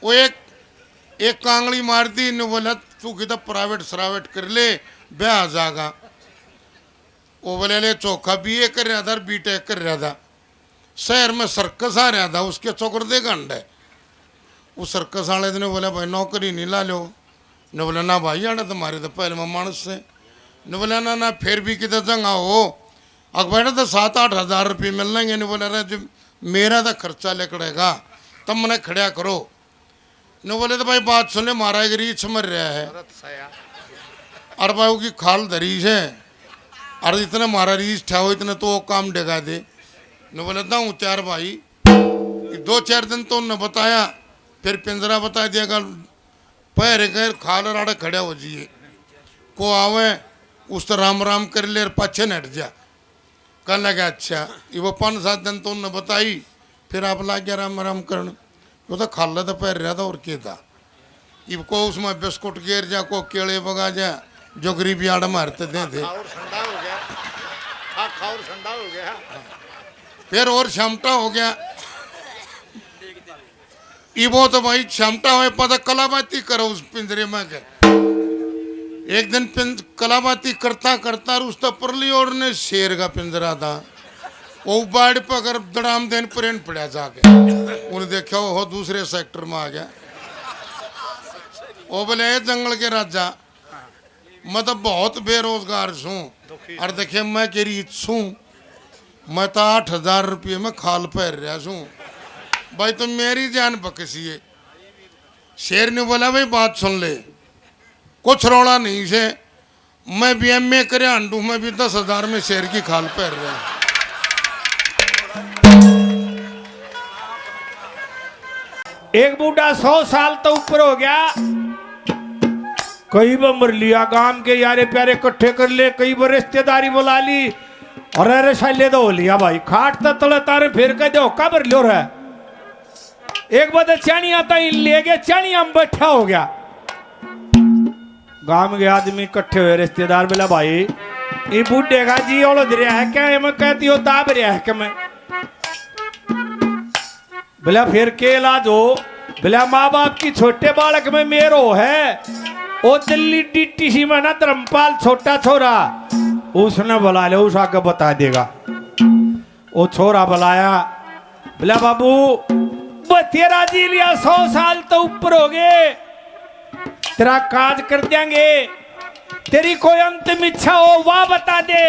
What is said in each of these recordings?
वो एक कांगड़ी मार दी ने बोला तू किधर प्राइवेट सरावेट कर ले ब्याह आ जाएगा। वो बोले ले चौखा बीए कर रहा था बीटेक कर रहा था, शहर में सर्कस आ रहा था, उसके चौकर दे गंड है। उस सर्कस वाले ने बोला भाई नौकरी नहीं ला लो। ने बोला ना भाई आना तुम्हारे तो पहले में मानस से। ने बोला ना फिर भी किधर जंगा हो अखबार तो 7-8 हज़ार रुपये मिल लेंगे। ने बोला रहा जब मेरा तो खर्चा लेकड़ेगा तब मैंने खड़ा करो। ने बोले तो भाई बात सुने मारा एक रीछ मर रहा है और भाई की खाल धरीश है और इतना मारा रीछ ठाओ इतने तो वो काम डेगा दे। ने बोले था हूँ त्यार भाई। 2-4 दिन तो उन्होंने बताया, फिर पिंजरा बता दिया कल पैर गए खाल राड़े खड़ा हो जाइए को आवे उस तो राम राम कर ले पाछे न हट जा। कल लगा अच्छा ये वो 5-7 दिन तो उन्होंने बताई, फिर आप ला गया राम राम करने। वो तो खाला तो पैर रहा था और क्या था। इब को उसमें बिस्कुट गिर जा को केले बगा जा जो गरीबी आड़ मारते थे। फिर और क्षमता हो गया इबो तो भाई क्षमता हो पता कलाबाती करो उस पिंजरे में के। एक दिन कलाबाती करता करता उस तो परली और ने शेर का पिंजरा था वो बाड़ पर अगर दड़ाम देन प्रेन पड़ा जाके उन्हें देखा हो दूसरे सेक्टर में आ गया। वो बोले जंगल के राजा मैं तो बहुत बेरोजगार छूँ और देखिए मैं के रीत छूँ मैं तो 8,000 रुपये में खाल पैर रहा छूँ भाई तो मेरी जान बकसी है। शेर ने बोला भाई बात सुन ले कुछ रोड़ा नहीं से मैं भी MA करे आंडू में भी 10,000 में शेर की खाल पैर रहा है। एक बूढ़ा 100 साल तो ऊपर हो गया, कई बार मर लिया गांव के यारे प्यारे इकट्ठे कर ले, कई बार रिश्तेदारी बुला ली और अरे शैले तो हो लिया भाई खाट तो तले तारे फिर कह दो कबर लो रहा। एक बार चाणी आता ही ले गए चाणी हम बैठा हो गया। गांव के आदमी इकट्ठे हुए रिश्तेदार बोला भाई ये बूढ़े का जी ओलो दरिया है क्या मैं कहती हो दाब रहा है क्या मैं बोला फिर के इलाज हो। बोला माँ बाप की छोटे बालक में मेरो है ओ दिल्ली DTC में ना धर्मपाल छोटा छोरा उसने बुला ले उस आगे बता देगा। वो छोरा बुलाया बोला बाबू वो तेरा जी लिया 100 साल तो ऊपर हो गए तेरा काज कर देंगे तेरी कोई अंतिम इच्छा हो वह बता दे।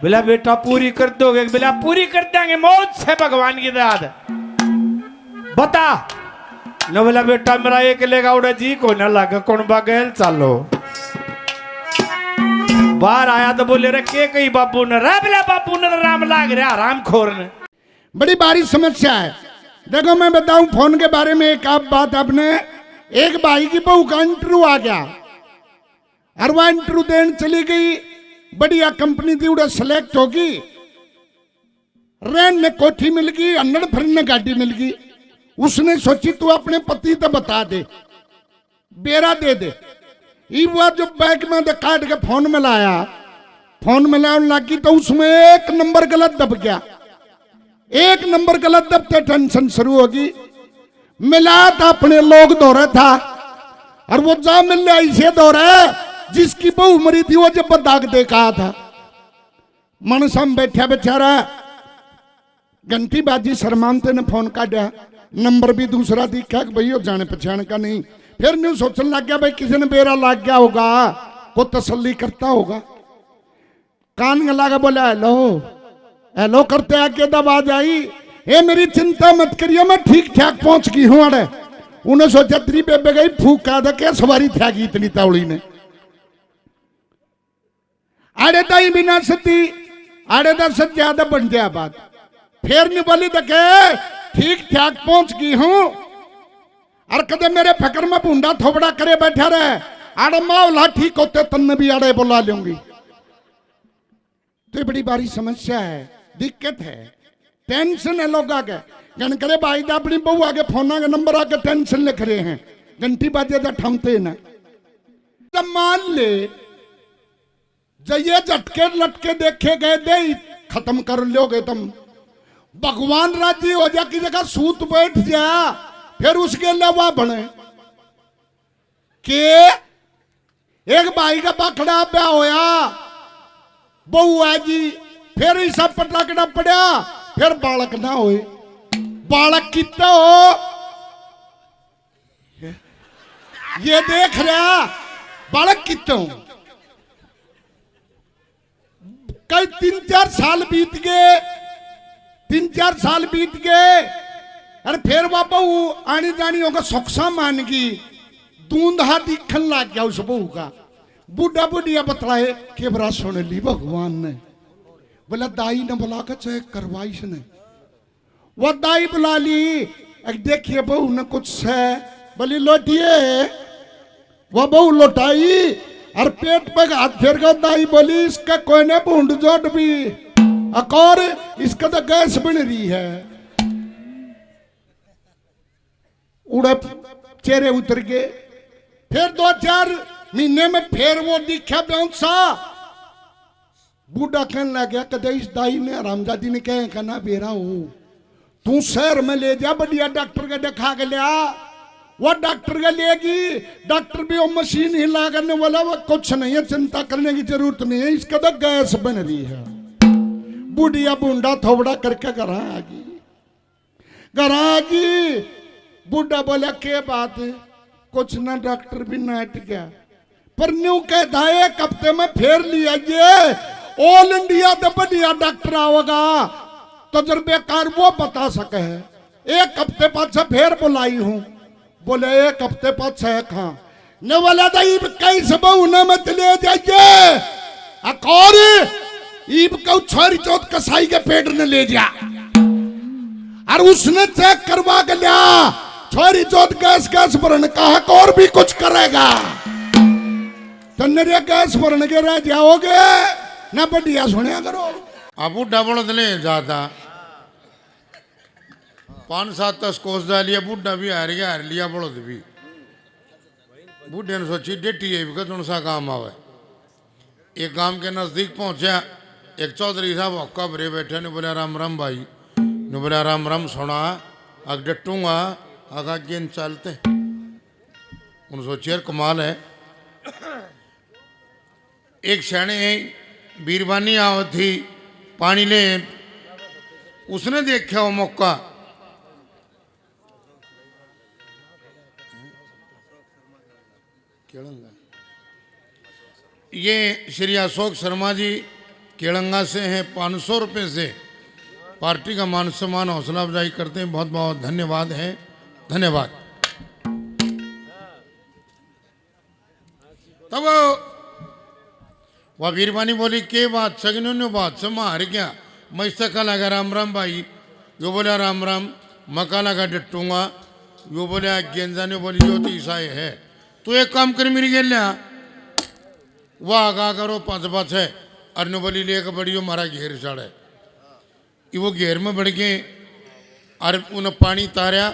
बोला बेटा पूरी कर दोगे। बोला पूरी कर देंगे मौत से भगवान की दाद बता। न बोला बेटा मेरा एक लेगा उड़ा जी को न लगा कौन बागेल चलो। बाहर आया तो बोले रे के कई बाबू ने रा बोला बाबू ने राम लाग रहा राम खोर ने। बड़ी भारी समस्या है। देखो मैं बताऊं फोन के बारे में एक आप बात आपने एक भाई की बहू का इंटरव्यू आ गया और वह इंटरव्यू देने चली गई बढ़िया कंपनी थी उड़ा सेलेक्ट होगी रहने कोठी मिल गई अन्नड़ फिरने गाड़ी मिल गई। उसने सोची तू अपने पति तो बता दे बेरा दे दे। ये वो जो बैग में काट के फोन में लाया फोन में लाने लगी तो उसमें एक नंबर गलत दब गया। एक नंबर गलत दबते टेंशन शुरू होगी। मिला था अपने लोग दौरे था और वो जा मिल रहा इसे दौरे जिसकी बहू मरी थी वो जब दाग दे कहा था मनसम बैठा बेचारा घंटी बाजी शर्मानते ने फोन काटा नंबर भी दूसरा दिखा कि भाई वो जाने पहचान का नहीं। फिर न्यू सोचने लग गया भाई किसी ने बेरा लग गया होगा को तसल्ली करता होगा। कान लगा बोला हेलो हेलो करते आके आवाज आई ये मेरी चिंता मत करिए मैं ठीक ठाक पहुंच गई हूं। अरे उन्हें सोचा तेरी बेबे गई फूक का था क्या सवारी था गई इतनी तावड़ी ने आड़े ताई बिना सती आड़े दा सच ज्यादा बन गया बात। फिर नहीं बोली देखे ठीक ठाक पहुंच गई हूं और कदे मेरे फकर में भूंडा थोबड़ा करे बैठा रहे आड़े मावला ठीक होते तन्ने भी आड़े बुला लूंगी। तो बड़ी बारी समस्या है दिक्कत है टेंशन है लोग आगे गण करे भाई दा अपनी बहू आगे फोन के नंबर आके टेंशन लिख रहे हैं घंटी बाजे तो ठमते ना। जब मान ले जइए झटके लटके देखे गए दे खत्म कर लोगे तुम भगवान राजी हो जा की जगह सूत बैठ जा फिर उसके अलावा बने के एक भाई का बखड़ा ब्याह होया, बहू है जी, फिर ही सब पटाकड़ा पड़ा, फिर बालक ना होए। बालक कितना हो ये देख रहा, बालक कितना हो। कई 3-4 साल बीत गए, 3-4 साल बीत गए। अरे फिर वह बहू आनी जानी होगा सुखसा मान की दूंधा दिखन लग गया उस बहू का। बूढ़ा बुढ़िया बतलाए के बरा सुन ली भगवान ने, बोला दाई ने बुला कर चेक करवाई इसने। वह दाई बुला ली, देखिए बहू ने कुछ है, बोली लौटिए। वह बहू लौटाई और पेट पे हाथ फेर कर दाई बोली इसका कोई ने भूड जोट भी अकौर, इसका तो गैस बन रही है। उड़े चेहरे उतर गए। फिर 2-4 महीने में फिर वो दिखा बेउसा। बूढ़ा कहने लग गया कदे इस दाई ने रामजादी ने कहे कहना बेरा हो तू शहर में ले जा, बढ़िया डॉक्टर का दिखा के लिया। वो डॉक्टर का लेगी, डॉक्टर भी वो मशीन हिला करने वाला, वो कुछ नहीं है, चिंता करने की जरूरत नहीं है, इसका तो गैस बन रही है। बुढ़िया बूंदा थोबड़ा करके घर आ गई। बूढ़ा बोला के बात है, कुछ ना डॉक्टर भी नाट गया, पर न्यू कहता है 1 हफ्ते में फेर लिया ये ऑल इंडिया तो बढ़िया डॉक्टर आओगा, तजुर्बेकार वो बता सके है। 1 हफ्ते पाछे फेर बुलाई हूं, बोले 1 हफ्ते पाछे कहा न वाला दाई कई सब मत ले जाइए अकौर ईब को छोरी चौथ कसाई के पेट ने ले जा। और उसने चेक करवा के लिया, छोरी चौथ गैस भरन कहा और भी कुछ करेगा तो नरिया गैस भरन के रह जाओगे ना, बढ़िया सुनिया करो। अब डबल ले जाता 5-7 कोस डालिया, बूढ़ा भी हार गया, हार लिया बड़ोद भी। बूढ़े ने सोची डेटी है कौन सा काम आवे। एक गांव के नजदीक पहुंचा, एक चौधरी साहब हक्का भरे बैठे ने बोला राम राम भाई, ने बोला राम राम सोना अग डटूंगा आगा गेंद चलते। उन सोची यार कमाल है। एक क्षणे बीरबानी आओ थी पानी ले, उसने देखा वो मौका, ये श्री अशोक शर्मा जी केलंगा से हैं, 500 रुपये से पार्टी का मान सम्मान हौसला अफजाई करते हैं। बहुत बहुत धन्यवाद है, धन्यवाद। तब वह वीरवानी बोली के बात सगनों बात से मार गया, मैं इसका लगा राम राम भाई, यो बोला राम राम, मका लगा डटूंगा, यो बोले गेंजा ने बोली जो तो ईसाई है, तो एक काम कर मेरी गेल वह आगा करो 5 है, अरनो बोली लेकर बढ़ियो मारा घेर चढ़े। वो घेर में बढ़ गए और उन्हें पानी तारा,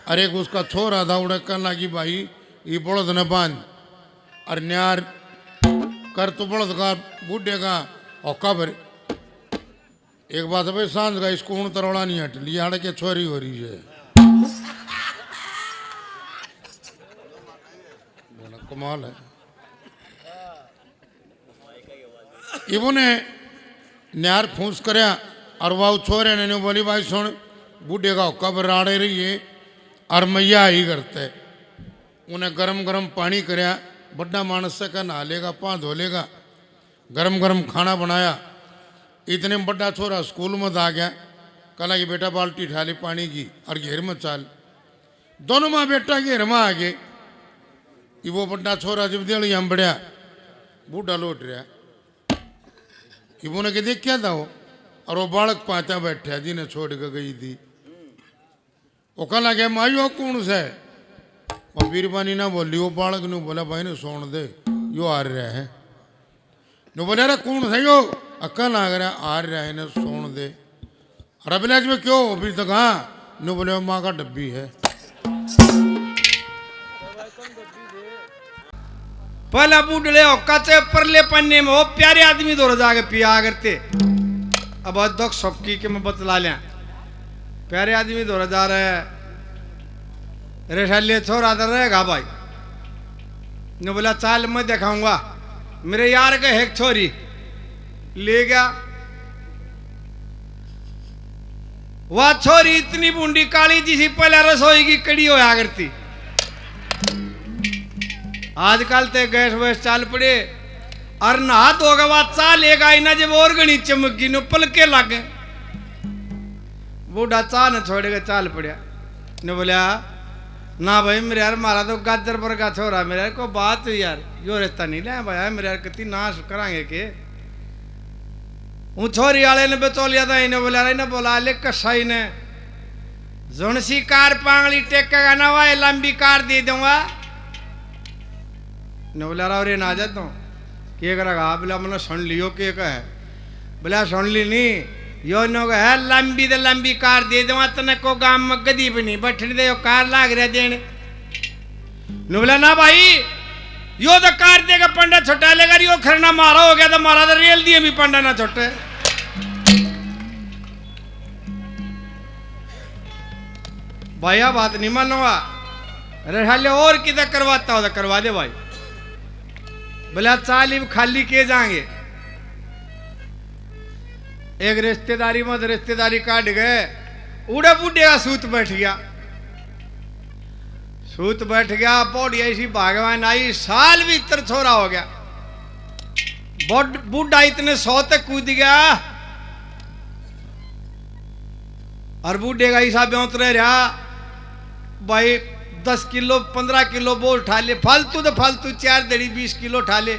अरे उसका छोरा था उड़कन लगी भाई ये बड़द न बांध और न्यार कर तो बड़द का बूढ़े का औका भरे। एक बात है भाई सांझ का इसको उन तरोड़ा नहीं हट लिया के छोरी हो रही है, कमाल है। इन्होंने न्यार फूस करया और वह छोरे ने बोली भाई सुन बूढ़े का हुक्का पर राड़े रही है और मैया ही करते। उन्हें गरम गरम पानी करया, बड़ा मानस से का नहा लेगा पाँ धो लेगा, गरम गरम खाना बनाया। इतने में बड़ा छोरा स्कूल में आ गया, कला कि बेटा बाल्टी उठा ली पानी की और घेर में चाल। दोनों माँ बेटा घेर में आ गए। वो बड़ा छोरा जब दिली हम बढ़िया बूढ़ा लौट रहा, इन्होंने के देख क्या था वो, और वो बालक पाता बैठा जिन्हें छोड़ के गई थी। वो कह लगे मायो कौन से, और बीरबानी ना बोली, वो बालक ने बोला भाई ने सोन दे यो आ रहा है, नो बोले अरे कौन सा यो, अक्का लग रहा आ रहा है ने सोन दे। रबलाज में क्यों अभी तक, हाँ नो बोले माँ का डब्बी है। पहला बूढ़े कच्चे परले पन्ने में वो प्यारे आदमी दौड़ जाके पिया करते। अब अध्यक्ष सबकी के मैं बतला लिया, प्यारे आदमी दौड़ जा रहे है, रेशाले छोरा तो रहेगा भाई ने बोला चाल मैं दिखाऊंगा मेरे यार का एक छोरी ले गया। वह छोरी इतनी बूंदी काली जिसी पहले रसोई की कड़ी होया करती। आजकल ते गैस वैस चाल पड़े और नहा धोगा वह चाल लेगा इना जब और गणी चमकी नो पलके लागे। बूढ़ा चाह न छोड़ेगा चाल पड़िया ने बोलिया ना भाई मेरे यार मारा तो गाजर पर का छोरा मेरे यार को बात हुई यार यो रिश्ता नहीं ले भाई मेरे यार कितनी नाश करांगे के वो छोरी वाले ने बचौलिया था इन्हें बोला इन्हें बोला ले कसाई ने जोनसी कार पांगली टेकेगा ना वाह लंबी कार दे दूंगा ने बोला रहा रे ना जाता हूँ के करेगा बोला मैंने सुन लियो के है बोला सुन ली नहीं यो नो है लंबी तो लंबी कार दे दूंगा तने को गांव में गदी भी नहीं बैठने दे यो कार लाग रहा देने ने बोला ना भाई यो तो कार देगा पंडा छोटा लेगा यो खरना मारा हो गया तो मारा तो रेल दिए भी पंडा ना छोटे। भैया बात नहीं मानूंगा अरे हाले और किधर करवाता हो तो करवा दे भाई। बोला चाली खाली के जाएंगे एक रिश्तेदारी में रिश्तेदारी काट गए उड़े बूढ़े का सूत बैठ गया सूत बैठ गया पौड़ी ऐसी भागवान आई साल भी इतर छोरा हो गया बूढ़ा इतने 100 तक कूद गया और बूढ़े का हिसाब बेहतर रहा भाई 10 किलो 15 किलो बोझ उठा ले फालतू तो फालतू 4 दड़ी 20 किलो उठा ले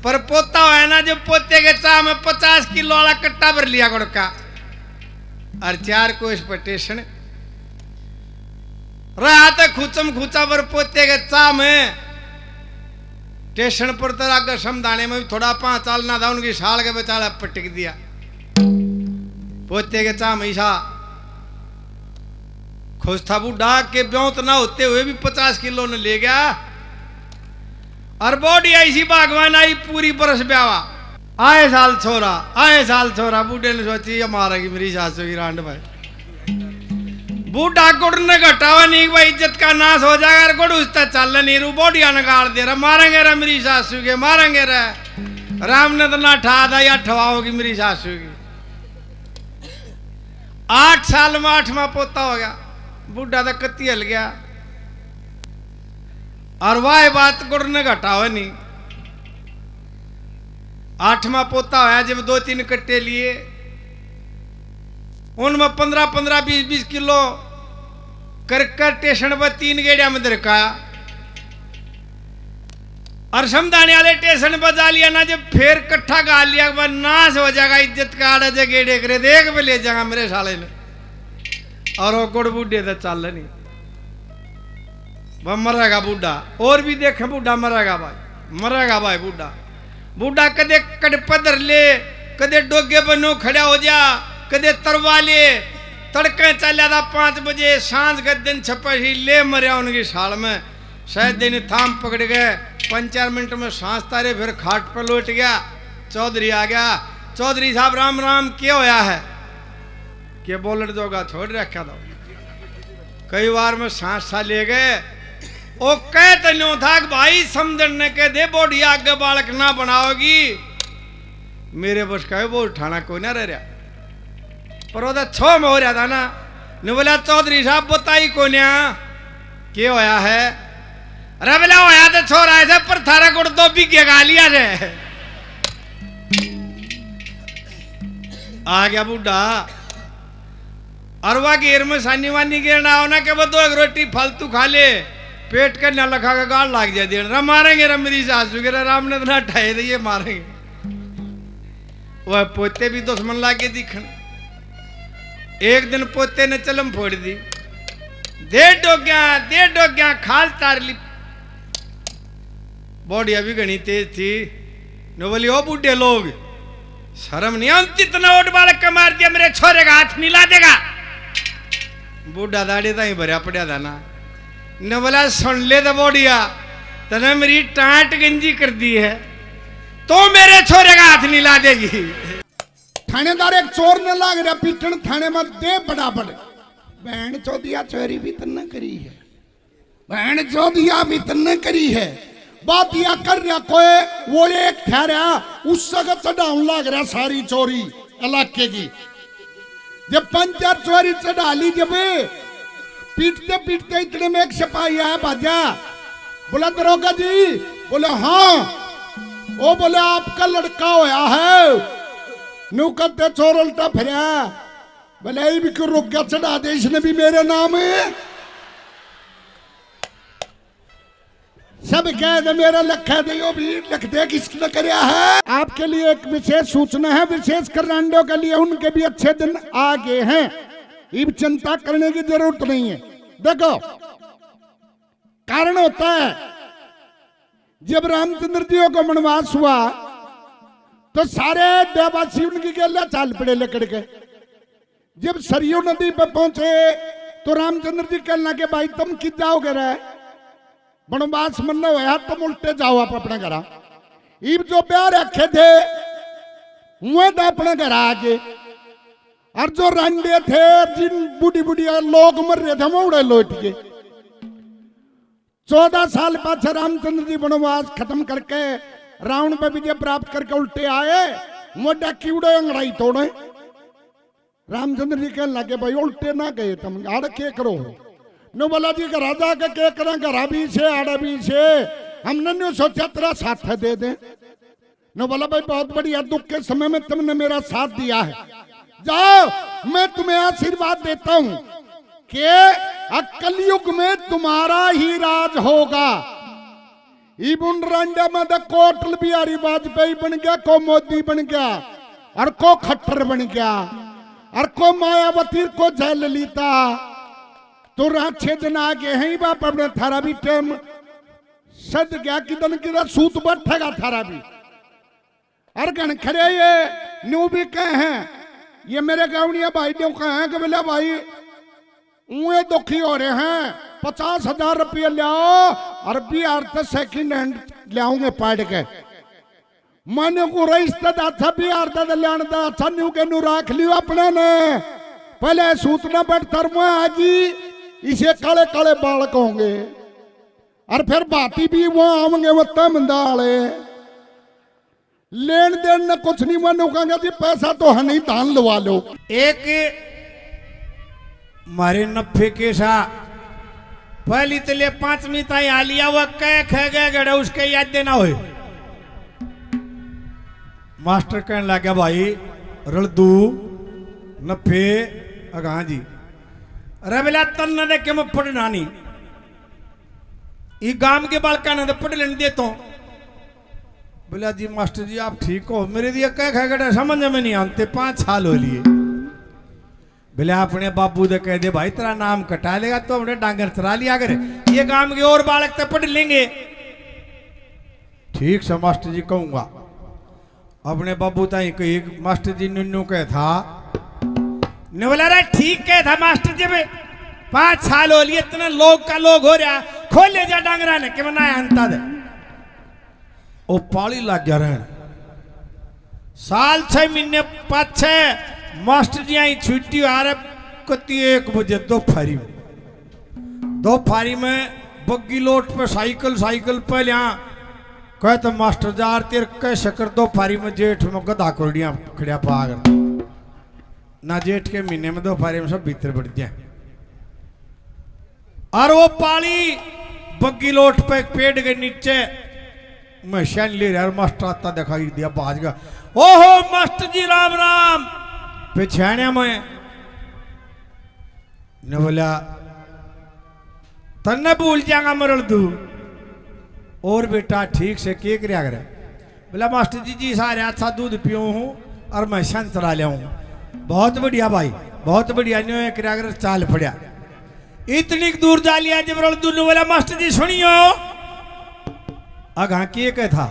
पर पोता है ना जब पोते के चाह में 50 किलो वाला कट्टा भर लिया गुड़का और 4 को इस पर टेशन रहा था खुचम खुचा पर पोते के चाह में स्टेशन पर तो आगे समझाने में भी थोड़ा 5 साल ना था उनकी साल के बेचारा पटक दिया पोते के चाह में ईसा खुश था बूढ़ा के ब्योंत ना होते हुए भी 50 किलो ने ले गया और बॉडी ऐसी बागवान आई पूरी बरस ब्यावा आए साल छोरा बूढ़े ने सोची ये मारेगी मेरी सासू की रांड भाई बूढ़ा गुड़ ने घटावा नहीं भाई इज्जत का नाश हो जाएगा गुड़ उसका चल नहीं रू बॉडिया ने गाड़ दे रहा मारेंगे रे मेरी सासू के मारेंगे रे राम ने तो ना ठा था या ठवाओगी मेरी सासू की। 8 साल में 8वां पोता हो गया बूढ़ा तो कत्ती हल गया और वाह बात गुड़ ने घटावा नहीं 8वां पोता होया जब 2-3 कट्टे लिए उनमें 15-15 20-20 किलो कर स्टेशन पर 3 गेड़िया में दरकाया और समझाने वाले स्टेशन पर जा लिया ना जब फिर कट्ठा गा लिया वह नाश हो जाएगा इज्जत का आड़ा जे गेड़े करे देख पे ले जाएगा मेरे साले ने और वो गुड़ बूढ़े तो चल नहीं वह मरेगा बूढ़ा और भी देखे बूढ़ा मरेगा भाई बूढ़ा कदे कड़पदर ले कदे डोगे बनो खड़ा हो जा कदे तरवा ले तड़के चलिया था 5 बजे सांझ के दिन छपी ले मरिया उनकी साल में शायद दिन थाम पकड़ गए 5-4 मिनट में सांस तारे फिर खाट पर लौट गया। चौधरी आ गया चौधरी साहब राम राम क्या होया है के बोलट दोगा छोड़ रखा था कई बार में सांस सा ले गए ओ कह तो था भाई समझने के दे बॉडी आगे बालक ना बनाओगी मेरे बस का वो उठाना कोई ना रह रहा पर वो 6 में हो रहा था ना ने बोला चौधरी साहब बताई को क्या होया है अरे बोला होया तो छोरा ऐसे पर थारा गुड़ 2 बीघे गा लिया रे आ गया बूढ़ा और वह घेर में सानी वानी गिरना हो ना के वो 2 रोटी फालतू खा ले पेट का न लखा का गाड़ लाग जाए देना मारेंगे रे मेरी सासू के राम ने ना ठाए दे ये मारेंगे वह पोते भी दुश्मन लागे दिखन एक दिन पोते ने चलम फोड़ दी दे डोग्या खाल तार ली बॉडी अभी घनी तेज थी नो बोली ओ बूढ़े लोग शर्म नहीं आती इतना ओट बालक का मार दिया मेरे छोरे का हाथ मिला देगा बूढ़ा दाढ़ी था ही भरिया पड़ा था ना ने बोला सुन ले तो बॉडिया तने मेरी टाट गंजी कर दी है तो मेरे छोरे का हाथ नहीं ला देगी। थानेदार एक चोर ने लाग रहा पीटन थाने में दे बड़ा बड़ बहन चौधिया चोरी भी तन्ना करी है बहन चौधिया भी तन्ने करी है बात या कर रहा कोई वो एक ठहरा उस जगह चढ़ाऊं लग रहा सारी चोरी इलाके की जब 5-4 चोरी चढ़ा ली जब पीटते पीटते इतने में एक सिपाही आया भाजा बोला दरोगा जी बोले हाँ वो बोले आपका लड़का होया है न्यू करते चोर उल्टा फिर बोले ये भी क्यों रुक गया चढ़ा दे इसने भी मेरे नाम है सब कह दे मेरा लखा दे यो भी लिख दे किसने कराया है। आपके लिए एक विशेष सूचना है विशेष कर रांडो के लिए उनके भी अच्छे दिन आ गए हैं अब चिंता करने की जरूरत नहीं है। देखो कारण होता है जब रामचंद्र जी को वनवास हुआ तो सारे देवासी उनकी गेला चाल पड़े लकड़ के जब सरयू नदी पर पहुंचे तो रामचंद्र जी कहने लगे भाई तुम किस जाओगे रे वनवास मन होया तुम उल्टे जाओ आप अपने घर इब जो प्यार रखे थे वो तो अपने घर आके और जो रंडे थे जिन बूढ़ी बूढ़ी लोग मर रहे थे वो उड़े लौट के 14 साल बाद रामचंद्र जी वनवास खत्म करके रावण पे विजय प्राप्त करके उल्टे आए वो डाकी उड़े अंगड़ाई तोड़े रामचंद्र जी कहने लगे भाई उल्टे ना गए तुम आड़ के करो नो बोला जी का राजा का के करा घरा भी से आड़ा भी से हमने न्यू सोचा तेरा साथ दे दे नो बोला भाई बहुत बढ़िया दुख के समय में तुमने मेरा साथ दिया है जाओ मैं तुम्हें आशीर्वाद देता हूं कि कलयुग में तुम्हारा ही राज होगा इबन रंडा में तो को अटल बिहारी वाजपेयी बन गया को मोदी बन गया और को खट्टर बन गया और को मायावती को जयललिता तो रात 6 दिन आगे हैं बाप अपने थारा भी टेम सद गया किदन किदा सूत बैठेगा थारा भी और गण खड़े ये न्यू भी कहे हैं ये मेरे गाँवनिया भाई ने कहे हैं कि बोला भाई उए दुखी हो रहे हैं 50,000 रुपये ले आओ और बिहार से सेकंड हैंड ले आऊंगे पाड़ के माने को रिश्तेदार था बिहार का लेने का अच्छा न्यू के न्यू रख लियो अपने ने पहले सूतना बैठ तरम आगी इसे काले काले बालक होंगे और फिर बाती भी वो आवेंगे वो तमदाले लेन देन ने कुछ नहीं मानो कहेंगे जी पैसा तो है नहीं दान लवा लो एक मारे नफे के सा पहली तले 5वीं ताई आलिया वह कह खे गए गड़े उसके याद देना हो मास्टर कहने लगा भाई रलदू नफे अगा जी अरे बेला तन न के मैं पढ़ना नहीं ये गांव के बालका ने पढ़ लेने देता हूं बोला जी मास्टर जी आप ठीक हो मेरे दिए कह खे गड़े समझ में नहीं आते 5 साल हो लिए बोले अपने बाबू ने कह दे भाई तेरा नाम कटा लेगा तो हमने डांगर चरा लिया करे ये काम के और बालक तो पढ़ लेंगे ठीक से मास्टर जी कहूंगा अपने बाबू ताई कही मास्टर जी नुन्नू कह था ने बोला रे ठीक कह था मास्टर जी 5 साल हो लिए इतना लोग का लोग हो रहा खोले जा डांगरा ने के बनाया अंता दे ओ पाली लग गया रहन साल 6 महीने 5-6 मास्टर जी आई छुट्टी आ रहे कती 1 बजे दोपहरी में बग्गी लोट पे साइकिल पे लिया कहे तो मास्टर जार तेरे कह शकर दोपहरी में जेठ में गधा कोड़िया खड़िया पाग ना जेठ के महीने में दोपहरी में सब भीतर बढ़ जाए और वो पाली बग्गी लोट पे एक पेड़ के नीचे मैं शैन ले रहा मास्टर आता दिखाई दिया बाज गया ओहो मास्टर जी राम राम पिछाने में ने बोला तन्ने भूल जाएगा मरल तू और बेटा ठीक से के क्या करे बोला मास्टर जी सारे अच्छा दूध पियो हूँ और मैं संतरा लिया हूँ बहुत बढ़िया भाई बहुत बढ़िया न्यो क्या करे चाल पड़ा इतनी दूर जा लिया जब मरल तू बोला मास्टर जी सुनियो अगा के था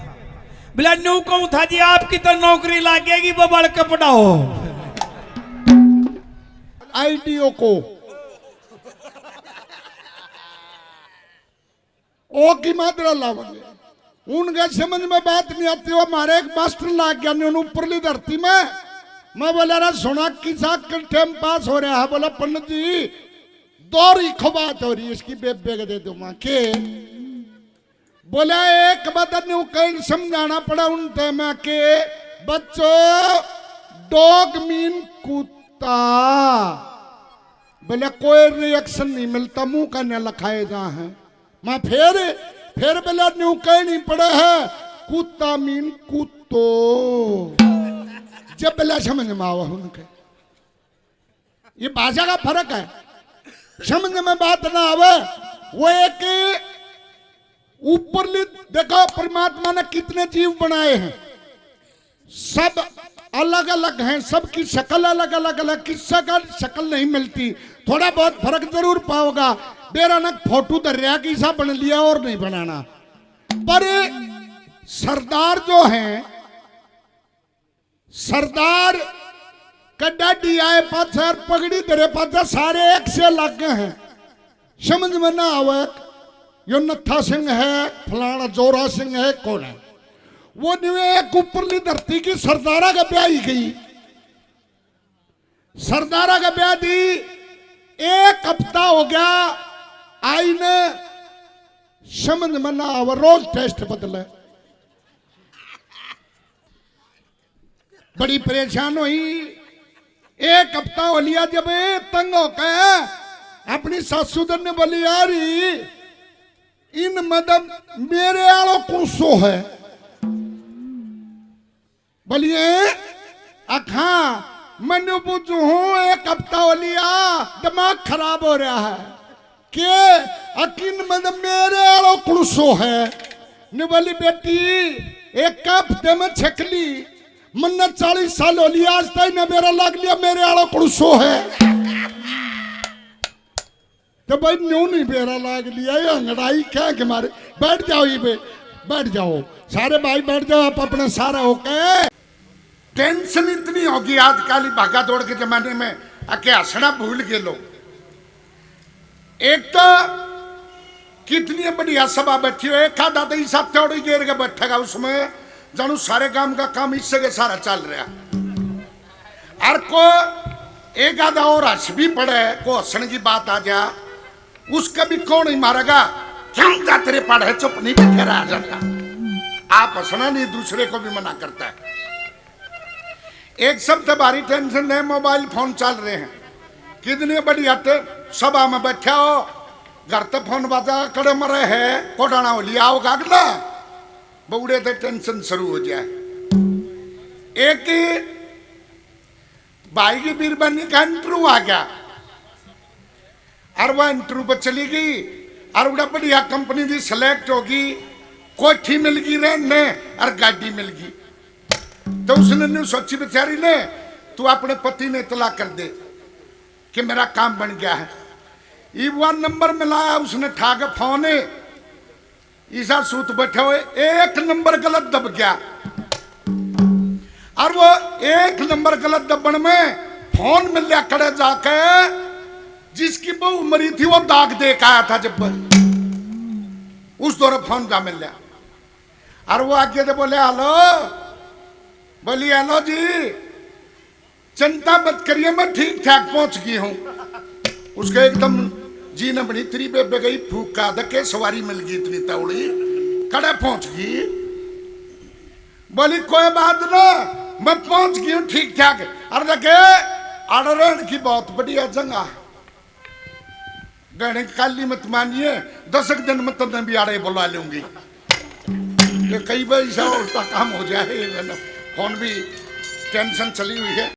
बोला न्यू कहूँ था जी आपकी तो नौकरी लागेगी वो बड़ के पढ़ाओ आईटीओ को ओ की मात्रा लावेंगे उनके समझ में बात नहीं आती वो हमारे एक मास्टर लाग गया नहीं ऊपरली धरती में मैं बोला रहा सुना किसा टाइम पास हो रहा है बोला पंडित जी तोरी खबात हो रही इसकी बेबे के दे दो माँ के बोला एक बदन कहीं समझाना पड़ा उन टाइम के बच्चों डॉग मीन कुत्ता बोले कोई रिएक्शन नहीं मिलता मुंह का न लखाए जा है माँ फिर बोला न्यू कह नहीं पड़ा है कुत्ता मीन कुत्तो जब बोला समझ में आवा उनके ये भाषा का फर्क है समझ में बात ना आवे वो एक ऊपर देखो परमात्मा ने कितने जीव बनाए हैं सब अलग अलग हैं सबकी शक्ल अलग अलग अलग किसी का शक्ल नहीं मिलती थोड़ा बहुत फर्क जरूर पाओगा बेरा न फोटो दरिया की सा बन लिया और नहीं बनाना पर सरदार जो हैं सरदार कड्डा आए पाछा पगड़ी दरे पाछा सारे एक से अलग हैं समझ में ना आवे यो नत्था सिंह है फलाना जोरा सिंह है कौन है वो एक ऊपरली धरती की सरदारा का ब्याह ही गई सरदारा का ब्याह दी एक हफ्ता हो गया आई ने समझ में ना आवा रोज टेस्ट बदले बड़ी परेशान हुई एक हफ्ता हो लिया जब तंग होकर अपनी सासुदर ने बोली यार इन मतलब मेरे आलो कुसो है बोलिए अखा मनु पूछू हूं एक हफ्ता हो लिया दिमाग खराब हो रहा है के अकिन मतलब मेरे आलो कुसो है ने बोली बेटी एक हफ्ते में छकली मन्ना 40 साल हो लिया आज तक न मेरा लग लिया मेरे आलो कुसो है तो भाई न्यू नहीं मेरा लाग लिया ये अंगड़ाई क्या के मारे बैठ जाओ ये पे बैठ जाओ सारे भाई बैठ जाओ आप अपना सारा होके टेंशन इतनी होगी आजकल भागा दौड़ के जमाने में आके हंसना भूल गए लोग एक तो कितनी बढ़िया सभा बैठी हो एक आधा तो इस थोड़ी देर के बैठेगा उसमें जानू सारे काम का काम इससे के सारा चल रहा और को एक आधा और हंस भी पड़े को हंसने की बात आ जा उसका भी कौन ही मारेगा क्यों जा तेरे पढ़े चुप नहीं बैठे रहा जाता आप हंसना नहीं दूसरे को भी मना करता है एक शब्द भारी टेंशन है मोबाइल फोन चल रहे हैं कितनी बढ़िया सभा में बैठा हो घर तो फोन बाजा कड़े मरे है कोडाना हो लिया होगा अगला बउड़े तो टेंशन शुरू हो जाए एक भाई की बीरबानी का इंटरव्यू आ गया और वह इंटरव्यू पर चली गई और बड़ा बढ़िया कंपनी की सिलेक्ट होगी कोठी मिल गई रहने और गाड़ी मिल गई तो उसने सोची बेचारी ने तू अपने पति ने इतला कर दे कि मेरा काम बन गया है ये वो नंबर मिलाया उसने ठाक फोन ईसा सूत बैठे हुए एक नंबर गलत दब गया और वो एक नंबर गलत दबन में फोन मिल गया खड़े जाके जिसकी बहू मरी थी वो दाग दे के आया था जब उस दौरान फोन जा मिल गया और वो आगे तो बोले हेलो बोली हेलो जी चिंता मत करिए मैं ठीक ठाक पहुंच गई हूं उसके एकदम जी ने बड़ी तेरी बेबे गई फूक का धक्के सवारी मिल गई इतनी तौड़ी कड़े पहुंच गई बोली कोई बात ना मैं पहुंच गई हूं ठीक ठाक और लगे आड़रण की बहुत बढ़िया जगह गहने काली मत मानिए 10 दिन में तब भी आड़े बुला लूंगी कई बार ऐसा उल्टा काम हो जाए फोन भी टेंशन चली हुई है।